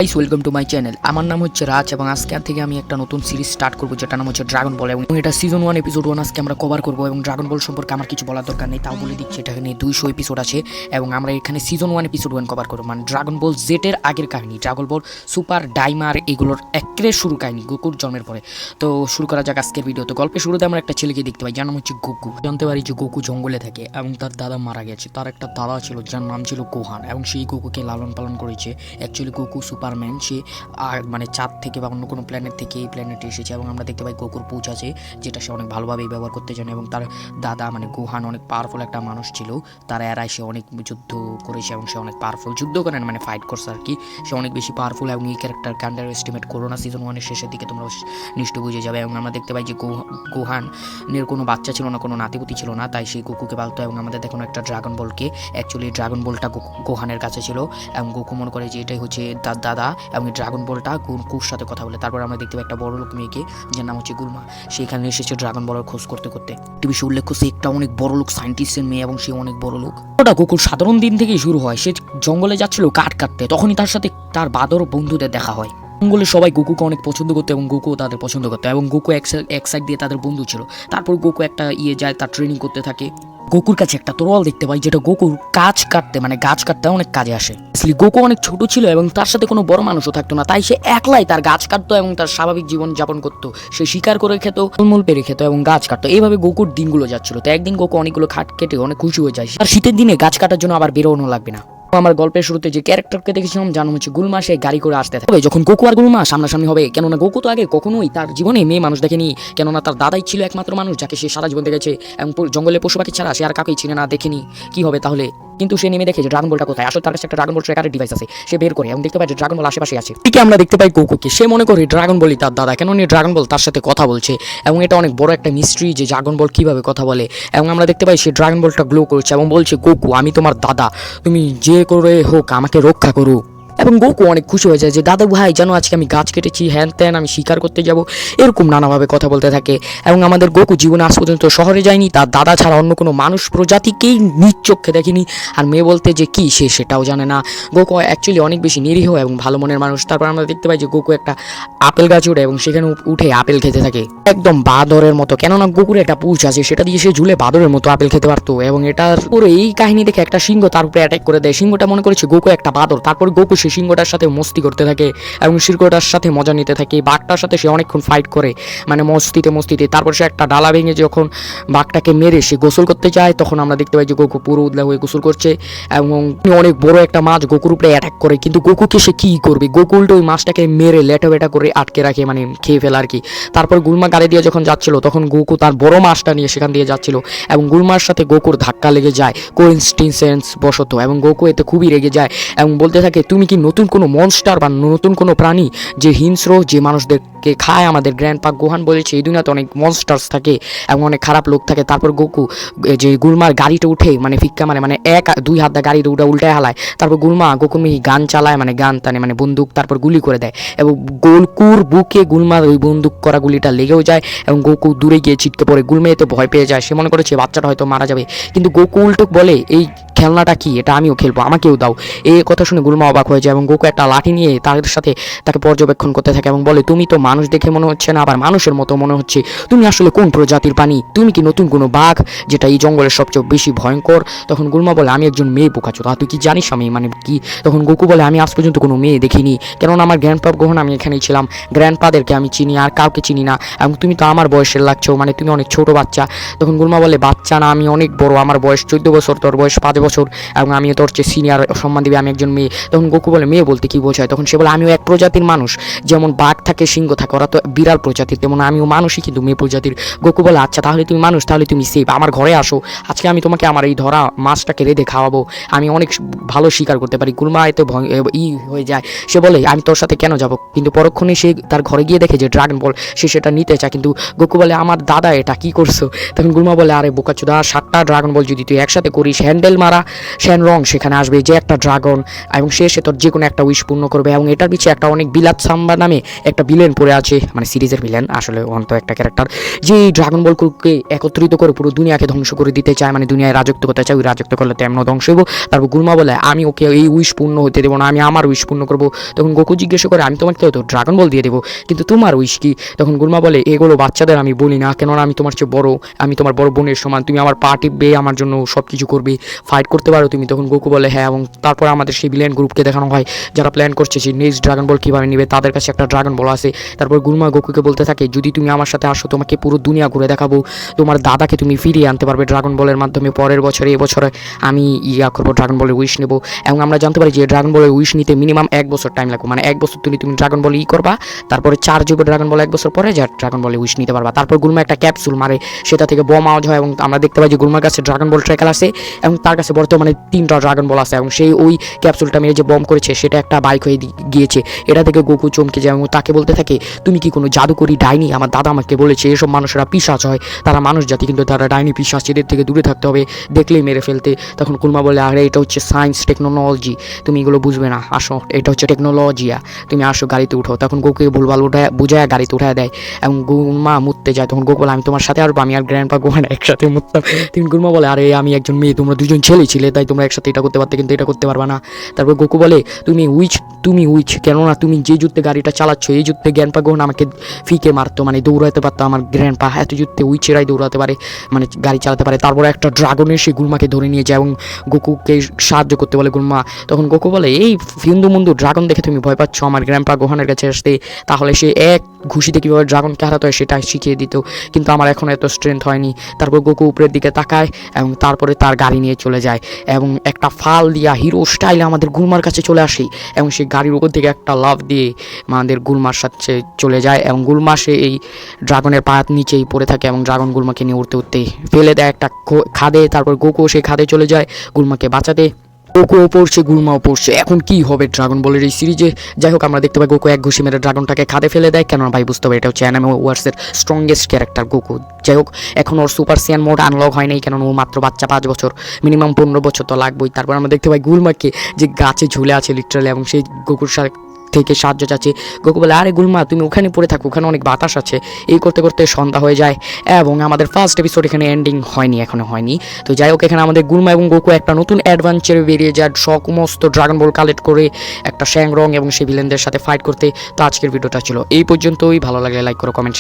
Guys, welcome to my channel. আমার নাম হচ্ছে রাজ এবং আজকে থেকে আমি একটা নতুন সিরিজ স্টার্ট করবো যেটার নাম হচ্ছে ড্রাগন বল এবং এটা সিজন 1 এপিসোড 1 আজকে আমরা কভার করবো। এবং ড্রাগন বল সম্পর্কে আমার কিছু বলার দরকার নেই, তাও বলে দিচ্ছি এখানে 200 এপিসোড আছে এবং আমরা এখানে সিজন 1 এপিসোড 1 কভার করবো। মানে ড্রাগন বল জেটের আগের কাহিনী, ড্রাগন বল সুপার, ডাইমার এগুলোর একেবারে শুরু কাহিনী গোকুর জন্মের পরে। তো শুরু করা যাক আজকের ভিডিও। তো গল্পের শুরুতে আমরা একটা ছেলেকে দেখতে পাই যার নাম হচ্ছে গোকু। জানতে পারি যে গোকু জঙ্গলে থাকে এবং তার দাদা মারা গেছে। তার একটা দাদা ছিল যার নাম ছিল গোহান এবং সেই গোকুকে লালন পালন করেছে। অ্যাকচুয়ালি গোকু সুপারম্যান, সে মানে চাঁদ থেকে বা অন্য কোনো প্ল্যানেট থেকে এই প্ল্যানেটে এসেছে এবং আমরা দেখতে পাই গোকুর পূজ আছে যেটা সে অনেক ভালোভাবেই ব্যবহার করতে জানে। এবং তার দাদা মানে গোহান অনেক পাওয়ারফুল একটা মানুষ ছিল। তার এরাই সে অনেক যুদ্ধ করেছে এবং সে অনেক পাওয়ারফুল যুদ্ধ করেন মানে ফাইট করছে আর কি। সে অনেক বেশি পাওয়ারফুল এবং এই ক্যারেক্টারকে আন্ডার এস্টিমেট করো না। সিজন 1 এর শেষের দিকে তোমরা নিশ্চয় বুঝে যাবে। এবং আমরা দেখতে পাই যে গোহানের কোনো বাচ্চা ছিল না, কোনো নাতিপুতি ছিল না, তাই সেই গোকুকে পালতো। এবং আমাদের দেখুন একটা ড্রাগন বলকে, অ্যাকচুয়ালি ড্রাগন বলটা গোহানের কাছে ছিল এবং গোকু মনে করে যে এটাই হচ্ছে তার দাদা এবং এই ড্রাগন বলটা গোকুর সাথে কথা বলে। তারপর আমরা দেখতে পাই একটা বড় লোক মেয়েকে যার নাম হচ্ছে গুলমা, সেখানে এসেছে ড্রাগন বলের খোঁজ করতে করতে। টিভিতে উল্লেখ্য সে একটা অনেক বড় লোক সায়েন্টিস্টের মেয়ে এবং সে অনেক বড় লোক। ওটা গোকুর সাধারণ দিন থেকেই শুরু হয়। সে জঙ্গলে যাচ্ছিল কাঠ কাটতে, তখনই তার সাথে তার বাদর বন্ধুদের দেখা হয়। জঙ্গলে সবাই গোকুকে অনেক পছন্দ করতো এবং গোকুও তাদের পছন্দ করতো এবং গোকু এক সাইড দিয়ে তাদের বন্ধু ছিল। তারপর গোকু একটা যায়, তার ট্রেনিং করতে থাকে। গোকুর কাছে একটা তরোয়াল দেখতে পাই যেটা গোকুর গাছ কাটতে অনেক কাজে আসে। গোকু অনেক ছোট ছিল এবং তার সাথে কোনো বড় মানুষও থাকতো না, তাই সে একলাই তার গাছ কাটতো এবং তার স্বাভাবিক জীবন যাপন করতো। সে শিকার করে খেত, ফলমূল পেরে খেত এবং গাছ কাটতো। এইভাবে গোকুর দিনগুলো যাচ্ছিল। তো একদিন গোকু অনেকগুলো খাট কেটে অনেক খুশি হয়ে যায়। আর শীতের দিনে গাছ কাটার জন্য আবার বেরোনো লাগবে না। আমার গল্পের শুরুতে যে ক্যারেক্টারকে দেখেছিলাম জানো হচ্ছে গুলমা, সে গাড়ি করে আসতে থাকে। যখন গোকু আর গুলমা সামনাসামনি হবে, কেননা গোকু তো আগে কখনোই তার জীবনে মেয়ে মানুষ দেখেনি, কেননা তার দাদাই ছিল একমাত্র মানুষ যাকে সে সারা জীবন দেখেছে এবং জঙ্গলে পশু পাখি ছাড়া সে আর কাউকেই চিনে না, দেখেনি। কি হবে তাহলে? কিন্তু সে নেমে দেখে যে ড্রাগন বলটা কোথায়। আসলে তার কাছে একটা ড্রাগন বল ট্র্যাকারের ডিভাইস আছে। সে বের করে এবং দেখতে পায় যে ড্রাগন বল আশেপাশে আছে। ঠিক আমরা দেখতে পাই গোকুকে, সে মনে করে ড্রাগন বলই তার দাদা, কেননা ড্রাগন বল তার সাথে কথা বলছে এবং এটা অনেক বড় একটা মিস্ট্রি যে ড্রাগন বল কিভাবে কথা বলে। এবং আমরা দেখতে পাই সে ড্রাগন বলটা গ্লো করছে এবং বলছে, গোকু আমি তোমার দাদা, তুমি যে করে হোক আমাকে রক্ষা করো। এবং গোকু অনেক খুশি হয়ে যায় যে দাদু ভাই জানো আজকে আমি গাছ কেটেছি, হ্যান ত্যান, আমি শিকার করতে যাব, এরকম নানাভাবে কথা বলতে থাকে। এবং আমাদের গোকু জীবনে আজ পর্যন্ত শহরে যায়নি, তার দাদা ছাড়া অন্য কোনো মানুষ প্রজাতিকেই নিজ চোখে দেখেনি। আর মেয়ে বলতে যে কি সে সেটাও জানে না। গোকু অ্যাকচুয়ালি অনেক বেশি নিরীহ এবং ভালো মনের মানুষ। তারপর আমরা দেখতে পাই যে গোকু একটা আপেল গাছ উঠে এবং সেখানে উঠে আপেল খেতে থাকে একদম বাদরের মতো, কেননা গোকুর একটা পুঁজ আছে, সেটা দিয়ে সে ঝুলে বাদরের মতো আপেল খেতে পারতো। এবং এটার পরে এই কাহিনী দেখে একটা সিংহ তার উপরে অ্যাটাক করে দেয়। সিংহটা মনে করেছে গোকু একটা বাদর। তারপর গোকু সে সিংহটার সাথে মস্তি করতে থাকে এবং সিংহটার সাথে মজা নিতে থাকে। বাঘটার সাথে সে অনেকক্ষণ ফাইট করে, মানে মস্তিতে। তারপর সে একটা ডালা ভেঙে যখন বাঘটাকে মেরে সে গোসল করতে যায়, তখন আমরা দেখতে পাই যে গোকু পুরো উদলা হয়ে গোসল করছে এবং অনেক বড় একটা মাছ গোকুর উপরে অ্যাটাক করে। কিন্তু গোকুকে সে কি করবে? গোকু উল্টো ওই মাছটাকে মেরে লেটা করে আটকে রাখে, মানে খেয়ে ফেলে আর কি। তারপর গুলমা গাড়ি দিয়ে যখন যাচ্ছিল তখন গোকু তার বড় মাছটা নিয়ে সেখান দিয়ে যাচ্ছিল এবং গুলমার সাথে গোকুর ধাক্কা লেগে যায় কোইন্সিডেন্স বশত। এবং গোকু এতে খুবই রেগে যায় এবং বলতে থাকে, তুমি কি নতুন কোনো মনস্টার বা নতুন কোনো প্রাণী যে হিংস্র, যে মানুষদেরকে খায়? আমাদের গ্র্যান্ডপা গোহান বলেছে এই দুনিয়াতে অনেক মনস্টার্স থাকে এবং অনেক খারাপ লোক থাকে। তারপর গোকু যে গুলমার গাড়িটা উঠে মানে ফিক্কা মানে এক দুই হাত দা গাড়িটা উল্টায় হালায়। তারপর গুলমা গোকুর মেয়ে গান চালায়, মানে গান টানে মানে বন্দুক, তারপর গুলি করে দেয় এবং গোকুর বুকে গুলমার ওই বন্দুক করা গুলিটা লেগেও যায় এবং গোকু দূরে গিয়ে ছিটকে পড়ে। গুলমা এতে ভয় পেয়ে যায়, সে মনে করেছে বাচ্চাটা হয়তো মারা যাবে। কিন্তু গোকু উল্টো বলে, এই খেলনাটা কি, এটা আমিও খেলবো, আমাকেও দাও। এই কথা শুনে গুলমা অবাক হয়ে যায় এবং গোকু একটা লাঠি নিয়ে তাদের সাথে তাকে পর্যবেক্ষণ করতে থাকে এবং বলে, তুমি তো মানুষ দেখে মনে হচ্ছে না, আবার মানুষের মতো মনে হচ্ছে, তুমি আসলে কোন প্রজাতির প্রাণী? তুমি কি নতুন কোনো বাঘ যেটা এই জঙ্গলের সবচেয়ে বেশি ভয়ঙ্কর? তখন গুলমা বলে, আমি একজন মেয়ে বোকাচোদা, তুই কি জানিস আমি মানে কি? তখন গোকু বলে, আমি আজ পর্যন্ত কোনো মেয়ে দেখিনি, কেননা আমার গ্র্যান্ডপা গ্রহণ আমি এখানেই ছিলাম, গ্র্যান্ডপাদেরকে আমি চিনি আর কাউকে চিনি না এবং তুমি তো আমার বয়সের লাগছো, মানে তুমি অনেক ছোট বাচ্চা। তখন গুলমা বলে, বাচ্চা না, আমি অনেক বড়, আমার বয়স 14 বছর, তোর বয়স 5 বছর এবং আমি তোর চেয়ে সিনিয়র, সম্মান দিবে, আমি একজন মেয়ে। তখন গোকু বলে, মেয়ে বলতে কি বোঝায়? তখন সে বলে, আমিও এক প্রজাতির মানুষ, যেমন বাঘ থাকে, সিংহ থাকে, ওরা তো বিড়াল প্রজাতির, তেমন আমিও মানুষই কিন্তু মেয়ে প্রজাতির। গোকু বলে, আচ্ছা তাহলে তুমি মানুষ, তাহলে তুমি সেফ, আমার ঘরে আসো, আজকে আমি তোমাকে আমার এই ধরা মাছটাকে রেঁধে খাওয়াবো, আমি অনেক ভালো শিকার করতে পারি। গুলমা এতে হয়ে যায়, সে বলে, আমি তোর সাথে কেন যাব? কিন্তু পরক্ষণে সে তার ঘরে গিয়ে দেখে যে ড্রাগন বল, সে সেটা নিতে চায়। কিন্তু গোকু বলে, আমার দাদা এটা কি করছো? তখন গুলমা বলে, আরে বোকাচোদা, 7টা ড্রাগন বল যদি তুই একসাথে করিস, হ্যান্ডেল মারা শ্যানরং সেখানে আসবে, যে একটা ড্রাগন, এবং সে তোর যে কোনো একটা উইশ পূর্ণ করবে। এবং এটার পিছিয়ে একটা অনেক বিলাত সাম্বা নামে একটা ভিলেন পড়ে আছে, মানে সিরিজের ভিলেন, আসলে অন্ত একটা ক্যারেক্টার, যে ড্রাগন বলকে একত্রিত করে পুরো দুনিয়াকে ধ্বংস করে দিতে চায়, মানে দুনিয়ায় রাজত্ব করতে চায়। ওই রাজত্ব করলে তো এমন ধ্বংস হইব। তারপর গুলমা বলে আমি ওকে এই উইশ পূর্ণ হতে দেবো না, আমি আমার উইশ পূর্ণ করবো। তখন গোকু জিজ্ঞেস করে আমি তোমাকে তো ড্রাগন বল দিয়ে দেবো, কিন্তু তোমার উইশ কি? তখন গুলমা বলে এগুলো বাচ্চাদের আমি বলি না, কেননা আমি তোমার চেয়ে বড়, আমি তোমার বড় বোনের সমান, তুমি আমার পা টিপবে, আমার জন্য সব কিছু করবে, ফাইট করতে পারো তুমি। তখন গোকু বলে হ্যাঁ। এবং তারপর আমাদের সেই ভিলেন গ্রুপকে দেখানো হয় যারা প্ল্যান করছে যে নেক্সট ড্রাগন বল কীভাবে নেবে, তাদের কাছে একটা ড্রাগন বল আছে। তারপর গুলমা গোকুকে বলতে থাকে যদি তুমি আমার সাথে আসো তোমাকে পুরো দুনিয়া ঘুরে দেখাবো, তোমার দাদাকে তুমি ফিরিয়ে আনতে পারবে ড্রাগন বলের মাধ্যমে। পরের বছরে এবছরে আমি করবো ড্রাগন বলের উইশ নেবো। এবং আমরা জানতে পারি যে ড্রাগন বলের উইশ নিতে মিনিমাম 1 বছর টাইম লাগবে, মানে 1 বছর তুমি ড্রাগন বল করবা, তারপরে চার্জ হবে ড্রাগন বল 1 বছর পরে, যা ড্রাগন বলে উইশ নিতে পারবা। তারপর গুলমা একটা ক্যাপসুল মারে, সেটা থেকে বম আওয়াজ হয় এবং আমরা দেখতে পাই যে গুলমার কাছে ড্রাগন বল ট্রেকার আছে এবং তার কাছে বর্তমানে 3টা ড্রাগন বল আছে। এবং সেই ওই ক্যাপসুলটা মেরে যে বম করেছে সেটা একটা বাইক হয়ে গিয়েছে। এটা থেকে গোকু চমকে যায় এবং তাকে বলতে থাকে তুমি কি কোনো জাদুকরি ডাইনি? আমার দাদা আমাকে বলেছে এসব মানুষেরা পিশাচ হয়, তারা মানুষ জাতি কিন্তু তারা ডাইনি পিশাচ, এদের থেকে দূরে থাকতে হবে, দেখলেই মেরে ফেলতে। তখন কুলমা বলে আরে এটা হচ্ছে সায়েন্স টেকনোলজি, তুমি এগুলো বুঝবে না, আসো এটা হচ্ছে টেকনোলজিয়া, তুমি আসো গাড়িতে উঠো। তখন গোকুকে ভুলভাল বুঝায় গাড়িতে উঠায় দেয় এবং গুলমা মুততে যায়। তখন গোকু বলে আমি তোমার সাথে আসবো, আমি আর গ্র্যান্ডপা গোহান একসাথে মুততাম। তখন গুলমা বলে আরে আমি একজন মেয়ে, তোমরা দুজন ছেলে ছিলে, তাই তোমরা একসাথে এটা করতে পারতে, কিন্তু এটা করতে পারবা না। তারপর গোকু বলে তুমি উইচ কেননা তুমি যে যুদ্ধে গাড়িটা চালাচ্ছ এই যুদ্ধে গ্র্যান্ডপা গোহান আমাকে ফিকে মারতো, মানে দৌড়াতে পারতো, আমার গ্র্যান্ডপা এত যুদ্ধে উইচেরাই দৌড়াতে পারে, মানে গাড়ি চালাতে পারে। তারপরে একটা ড্রাগন এসে গুলমাকে ধরে নিয়ে যায় এবং গোকুকে সাহায্য করতে বলে গুলমা। তখন গোকু বলে এই ফিন্দু মুন্দু ড্রাগন দেখে তুমি ভয় পাচ্ছ আমার গ্র্যান্ডপা গোহানের কাছে আসতে, তাহলে সে এক ঘুষিতে কীভাবে ড্রাগনকে হারাতে হয় সেটা শিখিয়ে দিত, কিন্তু আমার এখন এত স্ট্রেংথ হয়নি। তারপর গোকু উপরের দিকে তাকায় এবং তারপরে তার গাড়ি নিয়ে চলে যায় এবং একটা ফাল দিয়া হিরো স্টাইলে আমাদের গুলমার কাছে চলে আসে এবং সেই গাড়ির উপর থেকে একটা লাফ দিয়ে আমাদের গুলমার সাথে চলে যায় এবং গুলমা সে এই ড্রাগনের পায়ের নিচেই পড়ে থাকে এবং ড্রাগন গুলমাকে নিয়ে উঠতে উঠতে ফেলে দেয় একটা খাদে। তারপর গোকু সেই খাদে চলে যায় গুলমাকে বাঁচাতে। গোকুও পড়ছে গুলমাও পড়ছে, এখন কি হবে ড্রাগন বলের এই সিরিজে? যাই হোক আমরা দেখতে পাই গোকু এক ঘুষি মেরে ড্রাগনটাকে খাদে ফেলে দেয়, কেননা ভাই বুঝতে হবে এটা হচ্ছে অ্যানিমে ওয়ার্সের স্ট্রংগেস্ট ক্যারেক্টার গোকু। যাই হোক এখন ওর সুপার সিয়ান মোড আনলক হয় নাই, কেননা ও মাত্র বাচ্চা, 5 বছর, মিনিমাম 15 বছর তো লাগবেই। তারপর আমরা দেখতে পাই গুলমাকে যে গাছে ঝুলে আছে লিটারালি এবং সেই গোকুর সাথে থেকে সাহায্য চাচ্ছে। গোকু বলে আরে গুলমা তুমি ওখানে পড়ে থাকো, ওখানে অনেক বাতাস আছে। এই করতে করতে সন্ধ্যা হয়ে যায় এবং আমাদের ফার্স্ট এপিসোড এখানে এন্ডিং হয়নি, এখনো হয়নি। তো যাই হোক এখানে আমাদের গুলমা এবং গোকু একটা নতুন অ্যাডভেঞ্চারে বেরিয়ে যায় সমস্ত ড্রাগন বল কালেক্ট করে একটা শ্যাংরং এবং সেই ভিলেনদের সাথে ফাইট করতে। তো আজকের ভিডিওটা ছিল এই পর্যন্তই, ভালো লাগলে লাইক করো, কমেন্ট